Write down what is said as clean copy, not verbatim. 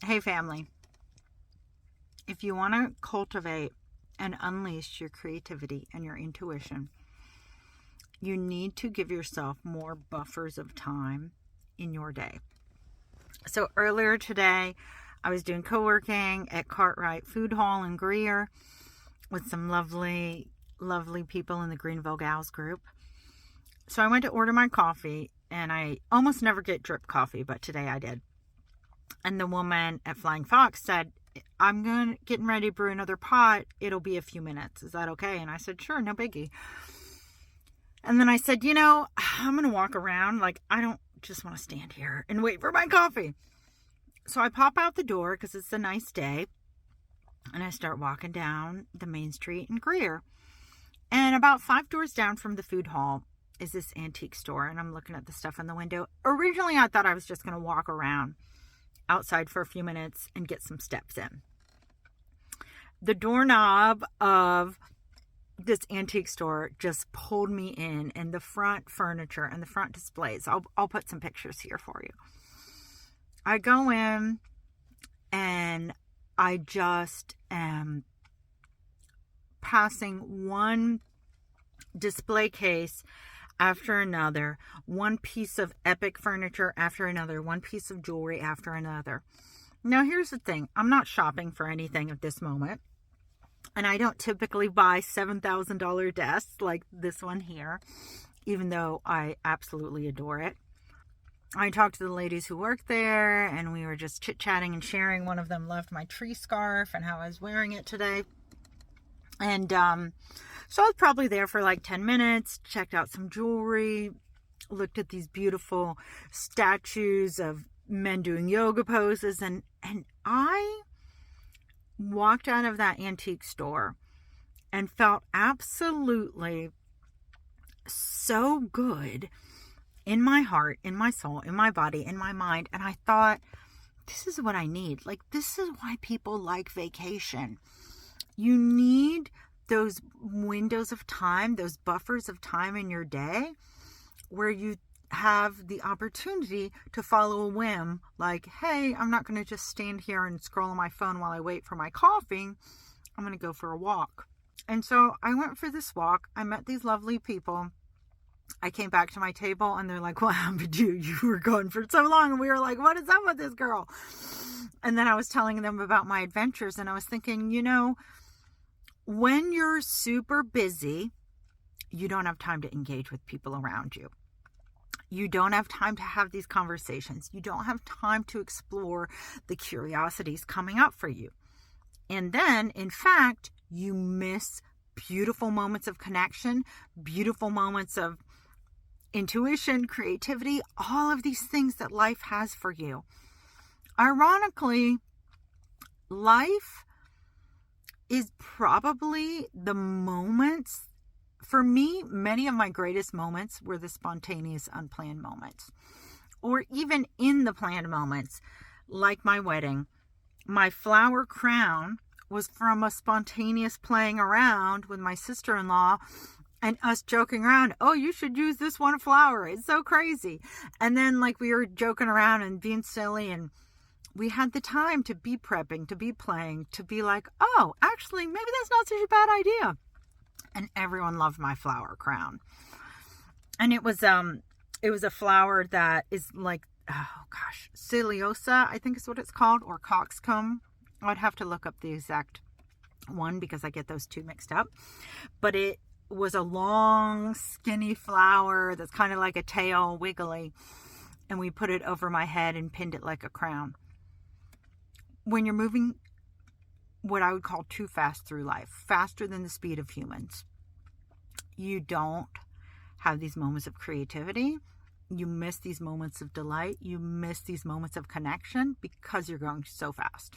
Hey family, if you want to cultivate and unleash your creativity and your intuition, you need to give yourself more buffers of time in your day. So earlier today, I was doing co-working at Cartwright Food Hall in Greer with some lovely people in the Greenville Gals group. So I went to order my coffee, and I almost never get drip coffee, but today I did. And the woman at Flying Fox said, I'm getting ready to brew another pot. It'll be a few minutes. Is that okay? And I said, sure, no biggie. And then I said, I'm going to walk around. Like, I don't just want to stand here and wait for my coffee. So I pop out the door because it's a nice day. And I start walking down the main street in Greer. And about 5 doors down from the food hall is this antique store. And I'm looking at the stuff in the window. Originally, I thought I was just going to walk around outside for a few minutes and get some steps in. The doorknob of this antique store just pulled me in, and the front furniture and the front displays. I'll put some pictures here for you. I go in and I just am passing one display case after another, one piece of epic furniture after another, one piece of jewelry after another. Now, here's the thing. I'm not shopping for anything at this moment. And I don't typically buy $7,000 desks like this one here, even though I absolutely adore it. I talked to the ladies who work there, and we were just chit-chatting and sharing. One of them loved my tree scarf and how I was wearing it today. And so I was probably there for like 10 minutes, checked out some jewelry, looked at these beautiful statues of men doing yoga poses. And I walked out of that antique store and felt absolutely so good in my heart, in my soul, in my body, in my mind. And I thought, this is what I need. Like, this is why people like vacation. You need those windows of time, those buffers of time in your day where you have the opportunity to follow a whim. Like, hey, I'm not going to just stand here and scroll on my phone while I wait for my coffee. I'm going to go for a walk. And so I went for this walk. I met these lovely people. I came back to my table and they're like, what happened to you? You were gone for so long. And we were like, what is up with this girl? And then I was telling them about my adventures, and I was thinking, when you're super busy, you don't have time to engage with people around you. You don't have time to have these conversations. You don't have time to explore the curiosities coming up for you. And then, in fact, you miss beautiful moments of connection, beautiful moments of intuition, creativity, all of these things that life has for you. Ironically, life is probably the moments, for me, many of my greatest moments were the spontaneous, unplanned moments. Or even in the planned moments, like my wedding. My flower crown was from a spontaneous playing around with my sister-in-law and us joking around. Oh, you should use this one flower. It's so crazy. And then we were joking around and being silly, and we had the time to be prepping, to be playing, to be like, oh, actually, maybe that's not such a bad idea. And everyone loved my flower crown. And it was a flower that is Ciliosa, I think is what it's called, or coxcomb. I'd have to look up the exact one because I get those two mixed up. But it was a long, skinny flower that's kind of like a tail, wiggly. And we put it over my head and pinned it like a crown. When you're moving what I would call too fast through life, faster than the speed of humans, you don't have these moments of creativity. You miss these moments of delight. You miss these moments of connection because you're going so fast.